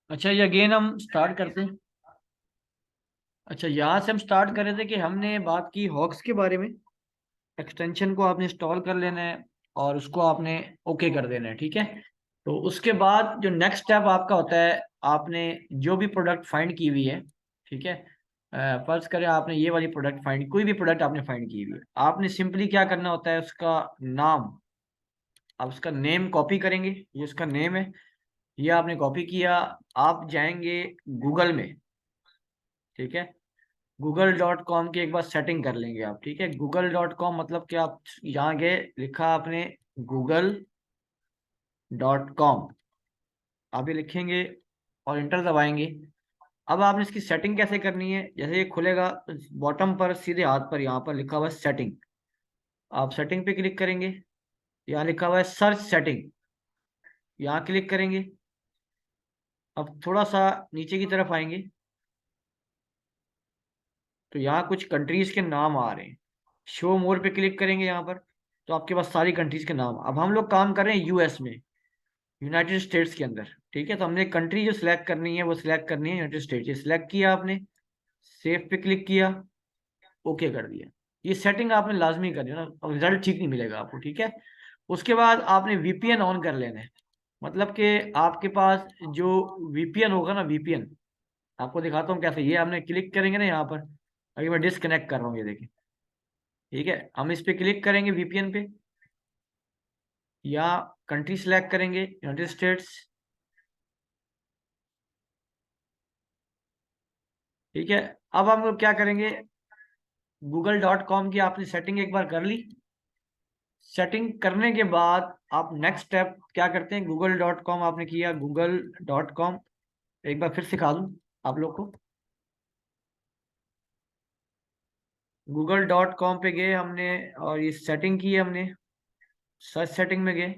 अच्छा, ये अगेन हम स्टार्ट करते हैं। अच्छा, यहाँ से हम स्टार्ट कर रहे थे कि हमने बात की हॉक्स के बारे में। एक्सटेंशन को आपने इंस्टॉल कर लेना है और उसको आपने ओके कर देना है, ठीक है। तो उसके बाद जो नेक्स्ट स्टेप आपका होता है, आपने जो भी प्रोडक्ट फाइंड की हुई है, ठीक है। फर्ज करें आपने ये वाली प्रोडक्ट फाइंड, कोई भी प्रोडक्ट आपने फाइंड की हुई है, आपने सिंपली क्या करना होता है, उसका नाम, आप उसका नेम कॉपी करेंगे। ये उसका नेम है, ये आपने कॉपी किया। आप जाएंगे गूगल में, ठीक है। google.com की एक बार सेटिंग कर लेंगे आप, ठीक है। google.com मतलब कि आप यहाँ गए, लिखा आपने google.com, आप ये लिखेंगे और इंटर दबाएंगे। अब आपने इसकी सेटिंग कैसे करनी है, जैसे ये खुलेगा, बॉटम पर सीधे हाथ पर यहाँ पर लिखा हुआ है सेटिंग, आप सेटिंग पे क्लिक करेंगे। यहाँ लिखा हुआ है सर्च सेटिंग, यहाँ क्लिक करेंगे। अब थोड़ा सा नीचे की तरफ आएंगे तो यहाँ कुछ कंट्रीज के नाम आ रहे हैं। शो मोर पे क्लिक करेंगे यहाँ पर, तो आपके पास सारी कंट्रीज के नाम। अब हम लोग काम कर रहे हैं यूएस में, यूनाइटेड स्टेट्स के अंदर, ठीक है। तो हमने कंट्री जो सिलेक्ट करनी है वो सिलेक्ट करनी है यूनाइटेड स्टेट्स, ये सिलेक्ट किया आपने, सेव पे क्लिक किया, ओके कर दिया। ये सेटिंग आपने लाजमी करनी है ना, अब रिजल्ट ठीक नहीं मिलेगा आपको, ठीक है। उसके बाद आपने वीपीएन ऑन कर लेना है, मतलब कि आपके पास जो वीपीएन होगा ना, वीपीएन आपको दिखाता हूँ कैसे। ये हमने क्लिक करेंगे ना यहाँ पर, अभी मैं डिसकनेक्ट कर रहा हूँ, ये देखिए, ठीक है। हम इस पे क्लिक करेंगे वीपीएन पे, या कंट्री सिलेक्ट करेंगे यूनाइटेड स्टेट्स, ठीक है। अब हम लोग क्या करेंगे, google.com की आपने सेटिंग एक बार कर ली। सेटिंग करने के बाद आप नेक्स्ट स्टेप क्या करते हैं, google.com आपने किया, google.com एक बार फिर सिखा दूं आप लोग को। google.com पे गए हमने और ये सेटिंग की हमने, सर्च सेटिंग में गए।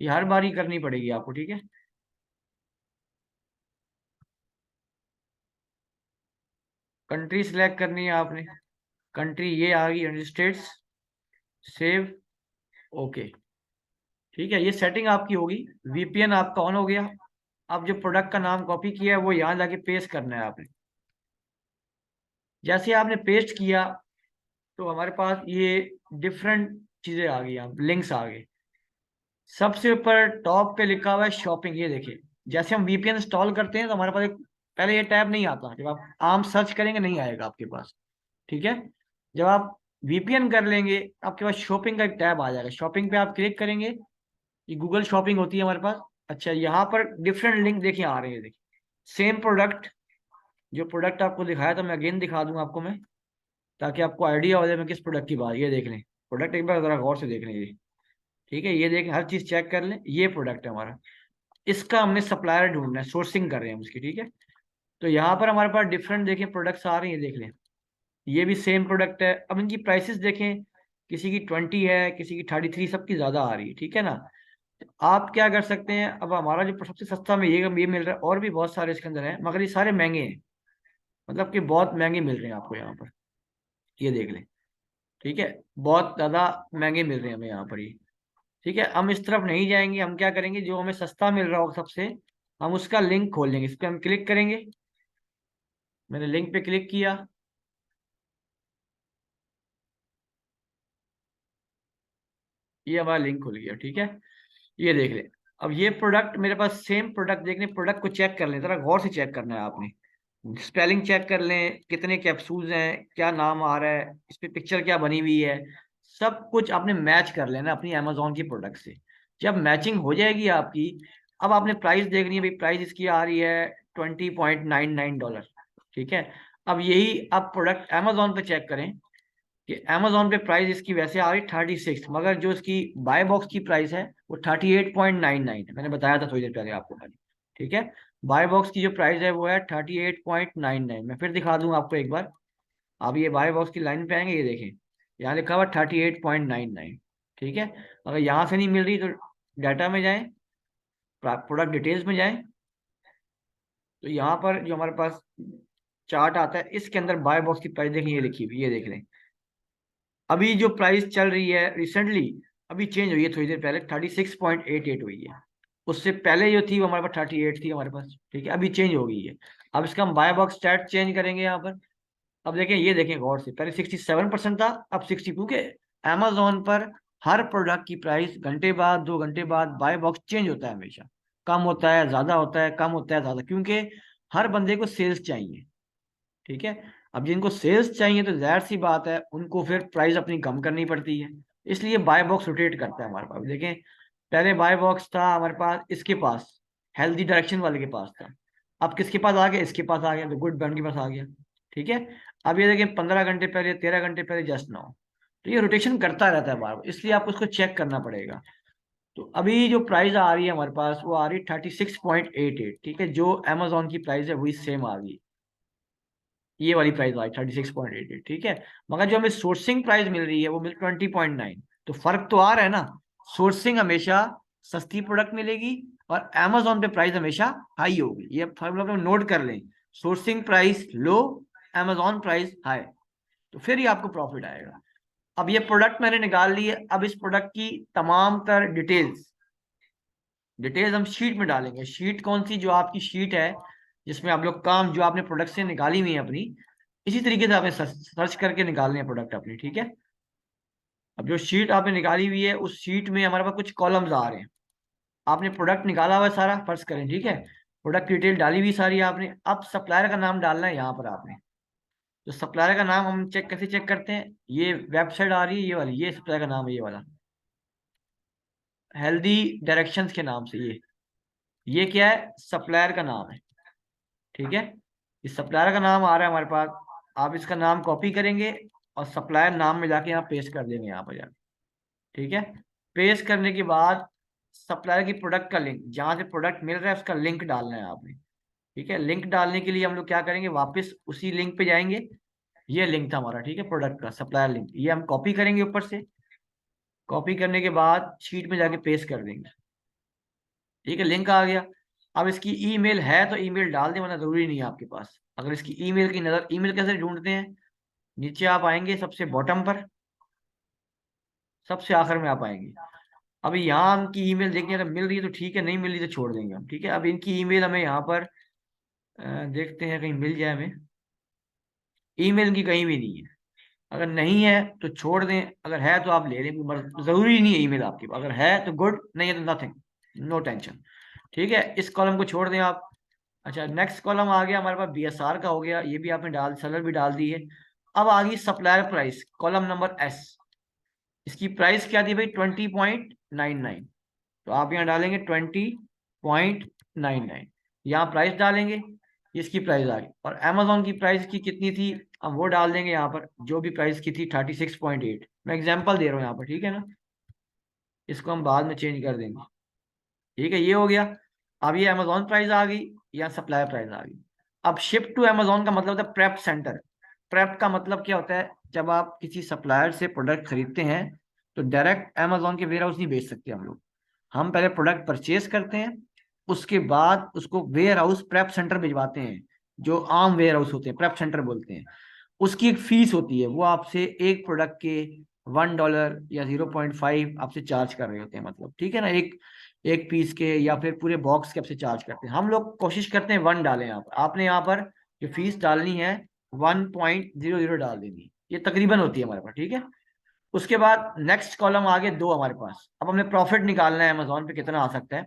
ये हर बार ही करनी पड़ेगी आपको, ठीक है। कंट्री सिलेक्ट करनी है आपने, कंट्री ये आ गई यूनाइटेड स्टेट्स, सेव, ओके, ठीक है। ये सेटिंग आपकी होगी, वीपीएन आपका ऑन हो गया। अब जो प्रोडक्ट का नाम कॉपी किया है वो यहाँ जाके पेस्ट करना है आपने। जैसे आपने पेस्ट किया तो हमारे पास ये डिफरेंट चीजें आ गई, यहाँ लिंक्स आ गए। सबसे ऊपर टॉप पे लिखा हुआ है शॉपिंग, ये देखिए। जैसे हम वीपीएन इंस्टॉल करते हैं तो हमारे पास एक, पहले ये टैब नहीं आता, जब आप आम सर्च करेंगे नहीं आएगा आपके पास, ठीक है। जब आप वीपीएन कर लेंगे आपके पास शॉपिंग का एक टैब आ जाएगा, शॉपिंग पे आप क्लिक करेंगे। ये गूगल शॉपिंग होती है हमारे पास। अच्छा, यहाँ पर डिफरेंट लिंक देखिए आ रहे हैं, देखिए सेम प्रोडक्ट, जो प्रोडक्ट आपको दिखाया था मैं अगेन दिखा दूंगा आपको मैं, ताकि आपको आइडिया हो जाए मैं किस प्रोडक्ट की बात, ये देख लें प्रोडक्ट, एक बार जरा गौर से देख लें ये, ठीक है। ये देखें, हर चीज चेक कर लें, ये प्रोडक्ट है हमारा, इसका हमने सप्लायर ढूंढना है, सोर्सिंग कर रहे हैं हम उसकी, ठीक है। तो यहाँ पर हमारे पास डिफरेंट देखें प्रोडक्ट्स आ रही हैं, देख लें। ये भी सेम प्रोडक्ट है। अब इनकी प्राइसेस देखें, किसी की 20 है, किसी की 33, सबकी ज्यादा आ रही है, ठीक है ना। आप क्या कर सकते हैं, अब हमारा जो सबसे सस्ता में ये मिल रहा है, और भी बहुत सारे इसके अंदर हैं मगर ये सारे महंगे हैं, मतलब कि बहुत महंगे मिल रहे हैं आपको यहाँ पर, ये देख लें, ठीक है। बहुत ज्यादा महंगे मिल रहे हैं हमें यहाँ पर ये, ठीक है। हम इस तरफ नहीं जाएंगे, हम क्या करेंगे, जो हमें सस्ता मिल रहा होगा सबसे, हम उसका लिंक खोल लेंगे। इस पर हम क्लिक करेंगे, मैंने लिंक पे क्लिक किया, ये हमारा लिंक खुल गया, ठीक है। ये देख ले, अब ये प्रोडक्ट मेरे पास सेम प्रोडक्ट, देखने प्रोडक्ट को चेक कर लें, जरा गौर से चेक करना है आपने। स्पेलिंग चेक कर लें, कितने कैप्सूल्स हैं, क्या नाम आ रहा है, इस पे पिक्चर क्या बनी हुई है, सब कुछ आपने मैच कर लेना अपनी अमेजोन की प्रोडक्ट से। जब मैचिंग हो जाएगी आपकी, अब आपने प्राइस देखनी है भाई, प्राइस इसकी आ रही है $20.99, ठीक है। अब यही आप प्रोडक्ट अमेजोन पे चेक करें कि अमेजोन पे प्राइस इसकी वैसे आ रही 36, मगर जो इसकी बाय बॉक्स की प्राइस है वो 38.99 है, मैंने बताया था थोड़ी देर पहले आपको खाली, ठीक है। बाय बॉक्स की जो प्राइस है वो है 38.99। मैं फिर दिखा दूंगा आपको एक बार, आप ये बाय बॉक्स की लाइन पे आएंगे, ये देखें यहाँ लिखा हुआ 38.99, ठीक है। अगर यहाँ से नहीं मिल रही तो डाटा में जाएं, प्रोडक्ट डिटेल्स में जाएं, तो यहाँ पर जो हमारे पास चार्ट आता है इसके अंदर बाय बॉक्स की प्राइस देखें, ये लिखी हुई, ये देख लें। अभी जो प्राइस चल रही है रिसेंटली, अभी चेंज हुई है थोड़ी देर पहले, 36.88 हुई है, उससे पहले जो थी वो हमारे पास 38 थी हमारे पास, ठीक है, अभी चेंज हो गई है। अब इसका हम बाय बॉक्स स्टैट चेंज करेंगे यहाँ पर। अब देखें, ये देखें गौर से, पहले 67% था, अब 60, क्योंकि अमेजोन पर हर प्रोडक्ट की प्राइस घंटे बाद 2 घंटे बाद बाय बॉक्स चेंज होता है हमेशा, कम होता है ज्यादा होता है, कम होता है ज्यादा, क्योंकि हर बंदे को सेल्स चाहिए, ठीक है। अब जिनको सेल्स चाहिए तो जाहिर सी बात है उनको फिर प्राइस अपनी कम करनी पड़ती है, इसलिए बाय बॉक्स रोटेट करता है हमारे पास। देखें, पहले बाय बॉक्स था हमारे पास इसके पास, हेल्दी डायरेक्शन वाले के पास था, अब किसके पास आ गया, इसके पास आ गया, तो गुड बैंड के पास आ गया, ठीक है। अब ये देखें 15 घंटे पहले, 13 घंटे पहले, जस्ट नाउ, तो ये रोटेशन करता रहता है बार बार, इसलिए आपको उसको चेक करना पड़ेगा। तो अभी जो प्राइस आ रही है हमारे पास वो आ रही है 36.88, ठीक है, जो अमेजोन की प्राइस है वही सेम आ गई, ये वाली प्राइस आई 36.88, ठीक है। मगर जो हमें सोर्सिंग प्राइस मिल रही है वो मिल 20.9, तो फर्क तो आ रहा है ना। सोर्सिंग हमेशा सस्ती प्रोडक्ट मिलेगी और अमेजोन पे प्राइस हमेशा हाई होगी, ये फॉर्मूला आप नोट कर लें। सोर्सिंग प्राइस लो, अमेजोन प्राइस हाई, तो फिर ही आपको प्रॉफिट आएगा। अब ये प्रोडक्ट मैंने निकाल ली है, अब इस प्रोडक्ट की तमाम तर डिटेल्स डिटेल्स हम शीट में डालेंगे। शीट कौन सी, जो आपकी शीट है जिसमें आप लोग काम जो आपने प्रोडक्ट से निकाली हुई है अपनी, इसी तरीके से आपने सर्च करके निकालने हैं प्रोडक्ट अपनी, ठीक है। अब जो शीट आपने निकाली हुई है उस शीट में हमारे पास कुछ कॉलम्स आ रहे हैं, आपने प्रोडक्ट निकाला हुआ है सारा, फर्ज करें, ठीक है, प्रोडक्ट डिटेल डाली हुई सारी आपने, अब सप्लायर का नाम डालना है यहाँ पर आपने। तो सप्लायर का नाम हम चेक कैसे चेक करते हैं, ये वेबसाइट आ रही है ये वाली, ये सप्लायर का नाम है, ये वाला हेल्दी डायरेक्शंस के नाम से, ये क्या है, सप्लायर का नाम है, ठीक है। इस सप्लायर का नाम आ रहा है हमारे पास, आप इसका नाम कॉपी करेंगे और सप्लायर नाम में जाके यहाँ पेस्ट कर देंगे, यहाँ पर जाके, ठीक है। पेस्ट करने के बाद सप्लायर की प्रोडक्ट का लिंक, जहाँ से प्रोडक्ट मिल रहा है उसका लिंक डालना है आपने, ठीक है। लिंक डालने के लिए हम लोग क्या करेंगे, वापस उसी लिंक पे जाएंगे, ये लिंक था हमारा, ठीक है, प्रोडक्ट का सप्लायर लिंक, ये हम कॉपी करेंगे ऊपर से, कॉपी करने के बाद शीट में जाके पेस्ट कर देंगे, ठीक है, लिंक आ गया। अब इसकी ईमेल है तो ईमेल डाल दें, वरना जरूरी नहीं है आपके पास। अगर इसकी ईमेल की नज़र, ईमेल कैसे ढूंढते हैं, नीचे आप आएंगे सबसे बॉटम पर, सबसे आखिर में आप आएंगे। अभी यहाँ इनकी ईमेल देखनी है, अगर मिल रही है तो ठीक है, नहीं मिल रही तो छोड़ देंगे हम, ठीक है। अब इनकी ईमेल हमें यहाँ पर देखते हैं कहीं मिल जाए हमें, ईमेल इनकी कहीं भी नहीं है। अगर नहीं है तो छोड़ दें, अगर है तो आप ले लें, जरूरी नहीं है ईमेल आपकी, अगर है तो गुड, नहीं है तो नथिंग, नो टेंशन, ठीक है, इस कॉलम को छोड़ दें आप। अच्छा, नेक्स्ट कॉलम आ गया हमारे पास, बीएसआर का हो गया, ये भी आपने डाल, सेलर भी डाल दी है। अब आ गई supplier price, column number S, इसकी प्राइस क्या थी भाई, 20.99, तो आप यहाँ डालेंगे 20.99, यहाँ प्राइस डालेंगे, इसकी प्राइस आ गई। और अमेजोन की प्राइस की कितनी थी, हम वो डाल देंगे यहाँ पर, जो भी प्राइस की थी 36.8, मैं एग्जाम्पल दे रहा हूँ यहाँ पर, ठीक है ना, इसको हम बाद में चेंज कर देंगे, ठीक है, ये हो गया। अब ये अमेजोन प्राइस आ गई या सप्लायर प्राइस आ गई। अब शिप टू अमेजोन का मतलब होता है प्रेप सेंटर। प्रेप का मतलब क्या होता है, जब आप किसी सप्लायर से प्रोडक्ट खरीदते हैं तो डायरेक्ट अमेजोन के वेयर हाउस नहीं भेज सकते हम लोग, हम पहले प्रोडक्ट परचेज करते हैं, उसके बाद उसको वेयर हाउस प्रेप सेंटर भिजवाते हैं, जो आम वेयर हाउस होते हैं प्रेप सेंटर बोलते हैं। उसकी एक फीस होती है, वो आपसे एक प्रोडक्ट के $1 या 0.5 आपसे चार्ज कर रहे होते हैं, मतलब, ठीक है ना, एक एक पीस के या फिर पूरे बॉक्स के आपसे चार्ज करते हैं। हम लोग कोशिश करते हैं 1 डालें, आप आपने यहाँ पर जो फीस डालनी है 1.00 डाल देनी है, ये तकरीबन होती है हमारे पास, ठीक है। उसके बाद नेक्स्ट कॉलम आ गए दो हमारे पास, अब हमने प्रॉफिट निकालना है अमेजोन पे कितना आ सकता है।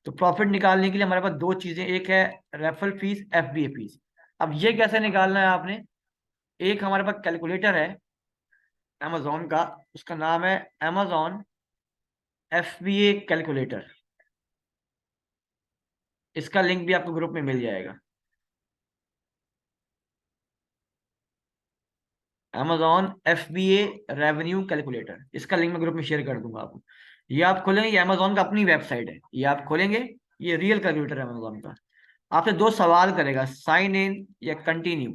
तो प्रॉफिट निकालने के लिए हमारे पास दो चीजें, एक है रेफरल फीस, एफबीए फीस। अब ये कैसे निकालना है आपने, एक हमारे पास कैलकुलेटर है अमेजोन का, उसका नाम है अमेजोन एफबीए कैलकुलेटर, इसका लिंक भी आपको ग्रुप में मिल जाएगा, अमेजोन एफबीए रेवेन्यू कैलकुलेटर, इसका लिंक मैं ग्रुप में शेयर कर दूंगा आपको। ये आप खोलेंगे, ये अमेजोन का अपनी वेबसाइट है, ये आप खोलेंगे, ये रियल कैलकुलेटर है अमेजोन का। आपसे दो सवाल करेगा, साइन इन या कंटिन्यू।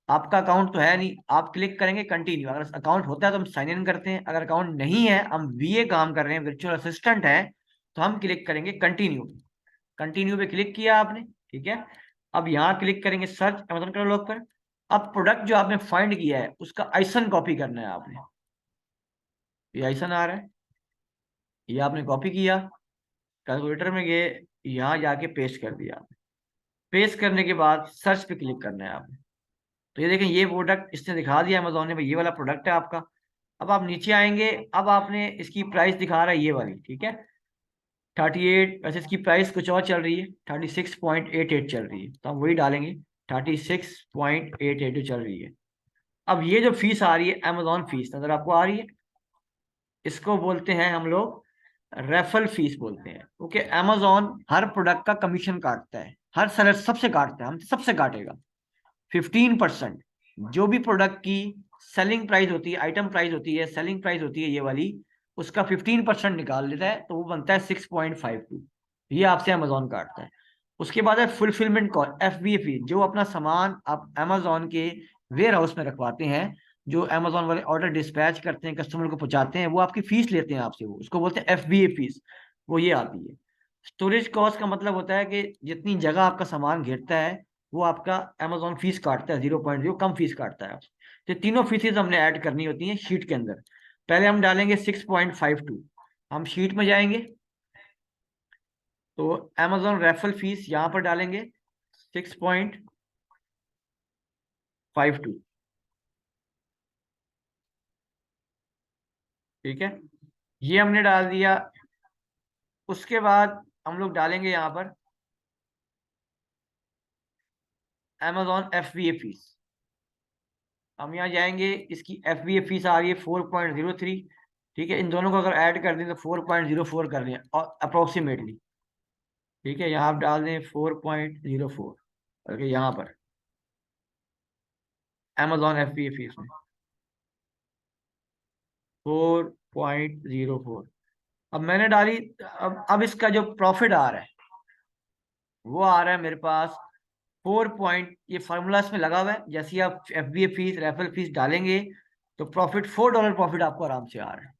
आपका अकाउंट तो है नहीं, आप क्लिक करेंगे कंटिन्यू, अगर अकाउंट होता है तो हम साइन इन करते हैं, अगर अकाउंट नहीं है, हम वीए काम कर रहे हैं, वर्चुअल असिस्टेंट है, तो हम क्लिक करेंगे कंटिन्यू। कंटिन्यू पे क्लिक किया आपने, ठीक है। अब यहाँ क्लिक करेंगे सर्च अमेजन कैटलॉग पर। अब प्रोडक्ट जो आपने फाइंड किया है उसका आइसन कॉपी करना है आपने, ये आइसन आ रहा है, ये आपने कॉपी किया, कैलकुलेटर में गए, यहाँ जाके पेस्ट कर दिया आपने। पेस्ट करने के बाद सर्च पे क्लिक करना है आपने। तो ये देखें, ये प्रोडक्ट इसने दिखा दिया अमेजोन ने, भाई ये वाला प्रोडक्ट है आपका। अब आप नीचे आएंगे, अब आपने इसकी प्राइस दिखा रहा है ये वाली, ठीक है, 38। वैसे इसकी प्राइस कुछ और चल रही है, 36.88 चल रही है, तो हम वही डालेंगे, 36.88 चल रही है। अब ये जो फीस आ रही है, अमेजोन फीस नजर आपको आ रही है, इसको बोलते हैं हम लोग रेफरल फीस बोलते हैं। ओके, अमेजोन हर प्रोडक्ट का कमीशन काटता है, हर सेलर सबसे काटता है, हम सबसे काटेगा 15%। जो भी प्रोडक्ट की सेलिंग प्राइस होती है, आइटम प्राइस होती है, सेलिंग प्राइस होती है ये वाली, उसका 15% निकाल लेता है, तो वो बनता है 6.52। ये आपसे अमेजोन काटता है। उसके बाद है फुलफिलमेंट कॉस्ट, FBA फीस, जो अपना सामान आप अमेजोन के वेयर हाउस में रखवाते हैं, जो अमेजोन वाले ऑर्डर डिस्पैच करते हैं, कस्टमर को पहुंचाते हैं, वो आपकी फीस लेते हैं आपसे, वो उसको बोलते हैं FBA फीस, वो ये आती है। स्टोरेज कॉस्ट का मतलब होता है कि जितनी जगह आपका सामान घेरता है, वो आपका अमेजोन फीस काटता है, 0.0 कम फीस काटता है आपसे। तो तीनों फीसेज हमने ऐड करनी होती हैं शीट के अंदर। पहले हम डालेंगे 6.52, हम शीट में जाएंगे, तो अमेजोन रेफरल फीस यहाँ पर डालेंगे 6.52, ठीक है, ये हमने डाल दिया। उसके बाद हम लोग डालेंगे यहाँ पर अमेजोन FBA फीस। हम यहाँ जाएंगे, इसकी FBA फीस आ रही है 4.03, ठीक है, इन दोनों को अगर ऐड कर दें तो 4.04 कर रहे हैं और अप्रोक्सीमेटली, ठीक है, यहाँ आप डाल दें 4.04 करके यहाँ पर अमेजोन FBA फीस में 4.04। अब मैंने डाली, अब इसका जो प्रॉफिट आ रहा है, वो आ रहा है मेरे पास 4 पॉइंट, ये फार्मूला इसमें लगा हुआ है, जैसे ही आप FBA फीस रेफरल फीस डालेंगे, तो प्रॉफिट $4 प्रॉफिट आपको आराम से आ रहा है।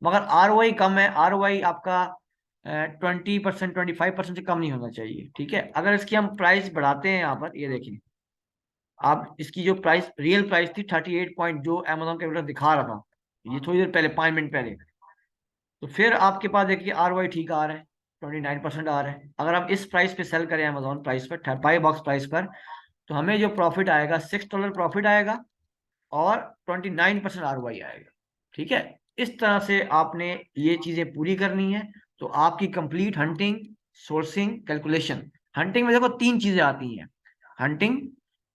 मगर ROI कम है, ROI आपका 20%, 25% से कम नहीं होना चाहिए, ठीक है। अगर इसकी हम प्राइस बढ़ाते हैं, यहाँ पर ये देखिए, आप इसकी जो प्राइस, रियल प्राइस थी 38 पॉइंट, जो अमेजोन कैपिटल दिखा रहा था ये थोड़ी देर पहले, 5 मिनट पहले, तो फिर आपके पास देखिए ROI ठीक आ रहा है, 29% आ रहा है। अगर आप इस प्राइस पे सेल करें अमेजोन प्राइस पर, बाई बॉक्स प्राइस पर, तो हमें जो प्रॉफिट आएगा $6 प्रॉफिट आएगा और 29% ROI आएगा, ठीक है। इस तरह से आपने ये चीजें पूरी करनी है, तो आपकी complete hunting, sourcing, calculation. Hunting में देखो 3 चीजें आती हैं, हंटिंग,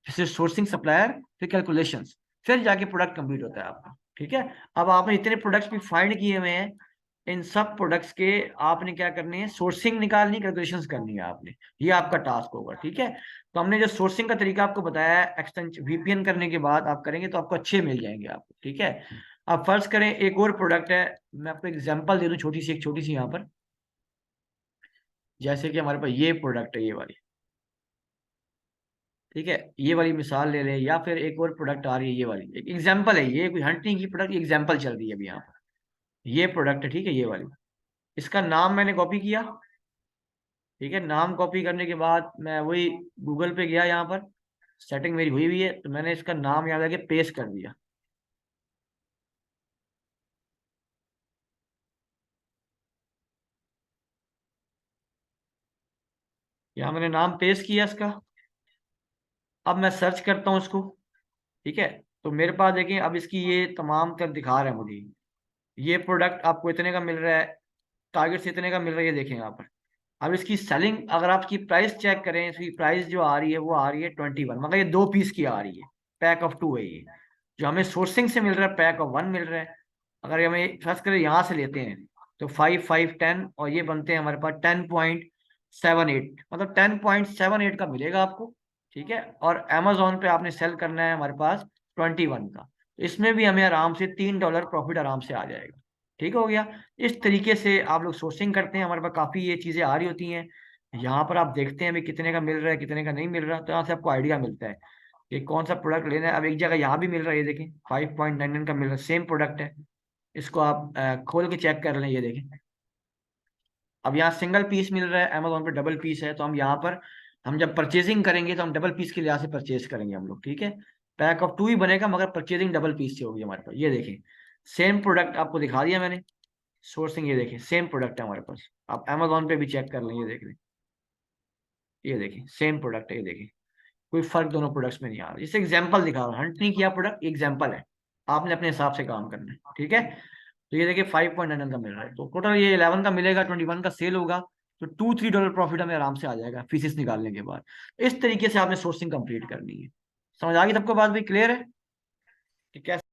फिर सोर्सिंग सप्लायर, फिर कैलकुलेशन, फिर जाके प्रोडक्ट कंप्लीट होता है आपका, ठीक है। अब आपने इतने प्रोडक्ट्स भी फाइंड किए हुए हैं, इन सब प्रोडक्ट्स के आपने क्या करनी है, सोर्सिंग निकालनी, कैलकुलेशंस करनी है आपने, ये आपका टास्क होगा, ठीक है। तो हमने जो सोर्सिंग का तरीका आपको बताया है, एक्सटेंशन VPN करने के बाद आप करेंगे तो आपको अच्छे मिल जाएंगे आपको, ठीक है। अब फर्ज करें एक और प्रोडक्ट है, मैं आपको एग्जांपल दे दूं छोटी सी, एक छोटी सी यहाँ पर, जैसे कि हमारे पास ये प्रोडक्ट है, ये वाली, ठीक है, ये वाली मिसाल ले लें, या फिर एक और प्रोडक्ट आ रही है, ये वाली एक एग्जांपल है, ये कोई हंटिंग की प्रोडक्ट एग्जांपल चल रही है अभी यहाँ पर, ये प्रोडक्ट है, ठीक है, ये वाली। इसका नाम मैंने कॉपी किया, ठीक है, नाम कॉपी करने के बाद मैं वही गूगल पे गया, यहाँ पर सेटिंग मेरी हुई हुई है, तो मैंने इसका नाम यहाँ जाके पेस्ट कर दिया। यहाँ मैंने नाम पेस्ट किया इसका। अब मैं सर्च करता हूँ इसको, ठीक है, तो मेरे पास देखिए, अब इसकी ये तमाम तर दिखा रहा है मुझे, ये प्रोडक्ट आपको इतने का मिल रहा है, टारगेट से इतने का मिल रहा है, ये देखें यहाँ पर। अब इसकी सेलिंग, अगर आप इसकी प्राइस चेक करें, इसकी प्राइस जो आ रही है वो आ रही है 21, मगर ये 2 पीस की आ रही है, पैक ऑफ 2 है ये। जो हमें सोर्सिंग से मिल रहा है, पैक ऑफ 1 मिल रहा है। अगर हमें फर्स्ट करें यहाँ से लेते हैं, तो 5, 5, 10, और ये बनते हैं हमारे पास 10.78, मतलब 10.78 का मिलेगा आपको, ठीक है। और अमेजोन पे आपने सेल करना है हमारे पास 21 का, तो इसमें भी हमें आराम से $3 प्रॉफिट आराम से आ जाएगा, ठीक हो गया। इस तरीके से आप लोग सोर्सिंग करते हैं, हमारे पास काफ़ी ये चीज़ें आ रही होती हैं। यहाँ पर आप देखते हैं अभी कितने का मिल रहा है, कितने का नहीं मिल रहा, तो यहाँ से आपको आइडिया मिलता है कि कौन सा प्रोडक्ट लेना है। अब एक जगह यहाँ भी मिल रहा है, ये देखें 5.99 का मिल रहा है, सेम प्रोडक्ट है, इसको आप खोल के चेक कर लें, ये देखें। अब यहाँ सिंगल पीस मिल रहा है, अमेजोन पे डबल पीस है, तो हम यहाँ पर, हम जब परचेजिंग करेंगे तो हम डबल पीस के लिहाज से परचेज करेंगे हम लोग, ठीक है। पैक ऑफ 2 ही बनेगा, मगर परचेजिंग डबल पीस से होगी हमारे पास, ये देखें, सेम प्रोडक्ट आपको दिखा दिया मैंने, सोर्सिंग ये देखिए, सेम प्रोडक्ट है हमारे पास, आप अमेजोन पे भी चेक कर लें, ये देख लें, ये देखिए सेम प्रोडक्ट है, ये देखिए कोई फर्क दोनों प्रोडक्ट्स में नहीं आ रहा। जैसे एग्जांपल दिखा रहा हूँ, हंट नहीं किया प्रोडक्ट, एग्जांपल है, आपने अपने हिसाब से काम करना है, ठीक है। तो ये देखिए 5.9 का मिल रहा है, तो टोटल ये 11 का मिलेगा, 21 का सेल होगा, तो $2-3 प्रॉफिट हमें आराम से आ जाएगा फीसिस निकालने के बाद। इस तरीके से आपने सोर्सिंग कंप्लीट करनी है। समझ आ गई सबको बात, भी क्लियर है कि कैसे